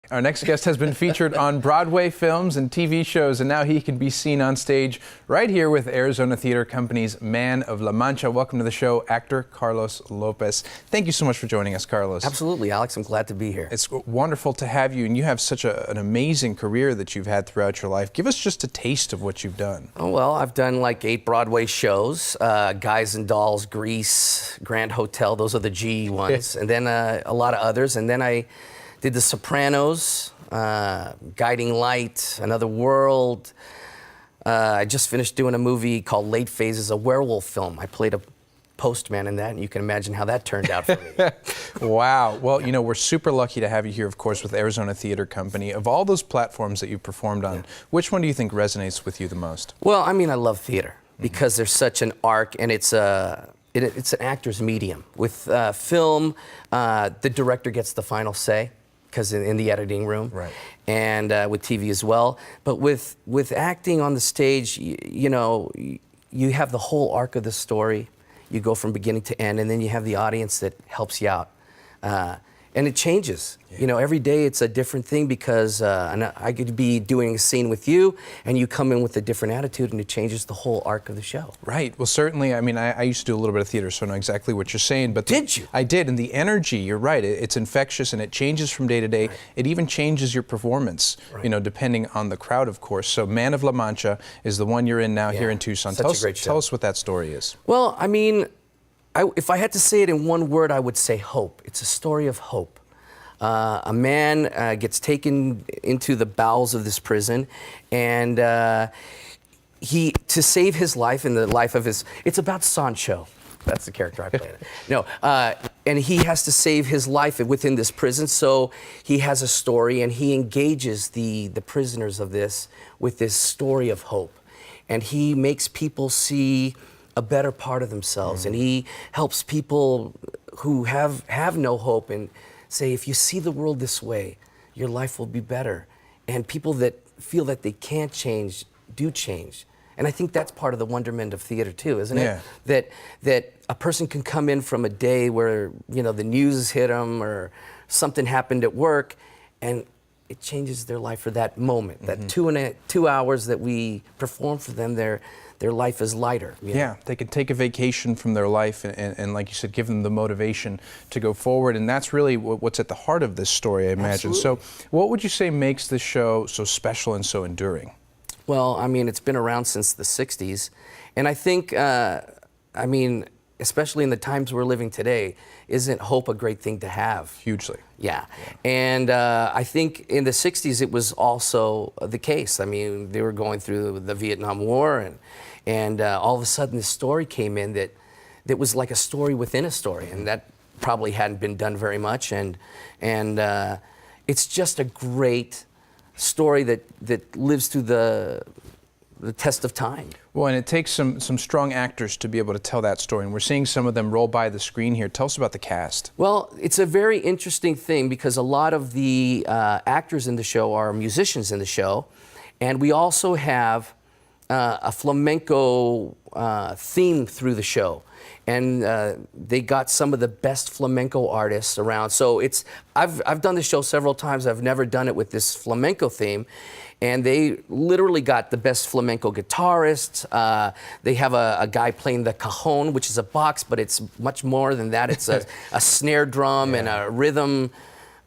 Our next guest has been featured on Broadway films and TV shows, and now he can be seen on stage right here with Arizona Theater Company's Man of La Mancha. Welcome to the show, actor Carlos Lopez. Thank you so much for joining us, Carlos. Absolutely, Alex. I'm glad to be here. It's wonderful to have you, and you have such an amazing career that you've had throughout your life. Give us just a taste of what you've done. Oh, well, I've done like 8 Broadway shows, Guys and Dolls, Grease, Grand Hotel, those are the G ones, and then a lot of others, and then I did The Sopranos, Guiding Light, Another World. I just finished doing a movie called Late Phases, a werewolf film. I played a postman in that, and you can imagine how that turned out for me. Wow. Well, you know, we're super lucky to have you here, of course, with Arizona Theater Company. Of all those platforms that you've performed on, which one do you think resonates with you the most? Well, I mean, I love theater because there's such an arc, and it's an actor's medium. With film, the director gets the final say, because in the editing room, right, and with TV as well. But with acting on the stage, you know, you have the whole arc of the story. You go from beginning to end, and then you have the audience that helps you out. And it changes. Yeah. You know, every day it's a different thing because and I could be doing a scene with you, and you come in with a different attitude, and it changes the whole arc of the show. Right. Well, certainly. I mean, I used to do a little bit of theater, so I know exactly what you're saying. But did you? I did, and the energy. You're right. It's infectious, and it changes from day to day. Right. It even changes your performance. Right. You know, depending on the crowd, of course. So, Man of La Mancha is the one you're in now here in Tucson. Such a great show. Tell us what that story is. Well, I mean, if I had to say it in one word, I would say hope. It's a story of hope. A man gets taken into the bowels of this prison, and to save his life and the life of his, it's about Sancho. That's the character I played. No, and he has to save his life within this prison, so he has a story, and he engages the prisoners of this with this story of hope. And he makes people see a better part of themselves, and he helps people who have no hope and say, if you see the world this way, your life will be better. And people that feel that they can't change, do change. And I think that's part of the wonderment of theater too, isn't it? Yeah. That a person can come in from a day where, you know, the news hit them or something happened at work, and it changes their life for that moment. That 2 hours that we perform for them, their life is lighter. You know? Yeah, they can take a vacation from their life and, like you said, give them the motivation to go forward. And that's really what's at the heart of this story, I imagine. Absolutely. So what would you say makes this show so special and so enduring? Well, I mean, it's been around since the 60s. And I think, I mean, especially in the times we're living today, isn't hope a great thing to have? Hugely. Yeah. And I think in the 60s it was also the case. I mean, they were going through the Vietnam War, and all of a sudden this story came in that was like a story within a story, and that probably hadn't been done very much. And it's just a great story that lives through the test of time. Well, and it takes some strong actors to be able to tell that story, and we're seeing some of them roll by the screen here. Tell us about the cast. Well, it's a very interesting thing because a lot of the actors in the show are musicians in the show, and we also have a flamenco theme through the show. And they got some of the best flamenco artists around. So I've done the show several times. I've never done it with this flamenco theme. And they literally got the best flamenco guitarists. They have a guy playing the cajon, which is a box, but it's much more than that. It's a snare drum and a rhythm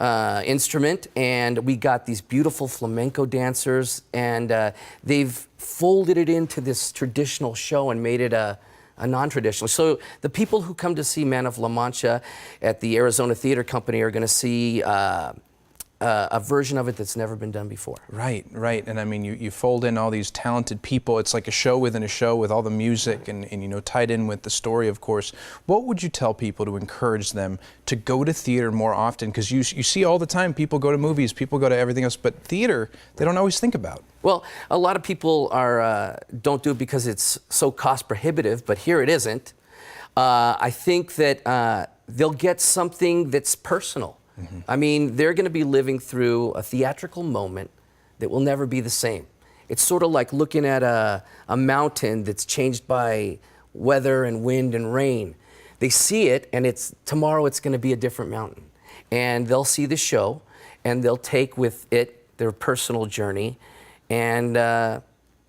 instrument. And we got these beautiful flamenco dancers. And they've folded it into this traditional show and made it a non-traditional. So the people who come to see Man of La Mancha at the Arizona Theater Company are going to see a version of it that's never been done before. Right, right. And I mean, you fold in all these talented people. It's like a show within a show with all the music and you know, tied in with the story, of course. What would you tell people to encourage them to go to theater more often? Because you see all the time, people go to movies, people go to everything else, but theater, they don't always think about. Well, a lot of people don't do it because it's so cost prohibitive, but here it isn't. I think that they'll get something that's personal. I mean, they're going to be living through a theatrical moment that will never be the same. It's sort of like looking at a mountain that's changed by weather and wind and rain. They see it, and tomorrow it's going to be a different mountain. And they'll see the show, and they'll take with it their personal journey, and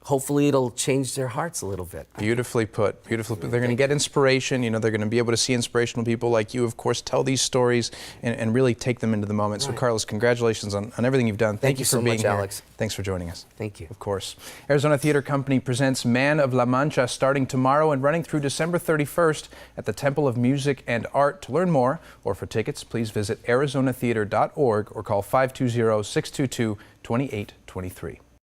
hopefully it'll change their hearts a little bit. Beautifully put, beautifully put. They're going to get inspiration, they're going to be able to see inspirational people like you, of course, tell these stories and really take them into the moment. So Carlos, congratulations on everything you've done. Thank you for so being much, here. Alex. Thanks for joining us. Thank you. Of course. Arizona Theater Company presents Man of La Mancha starting tomorrow and running through December 31st at the Temple of Music and Art. To learn more or for tickets, please visit arizonatheater.org or call 520-622-2823.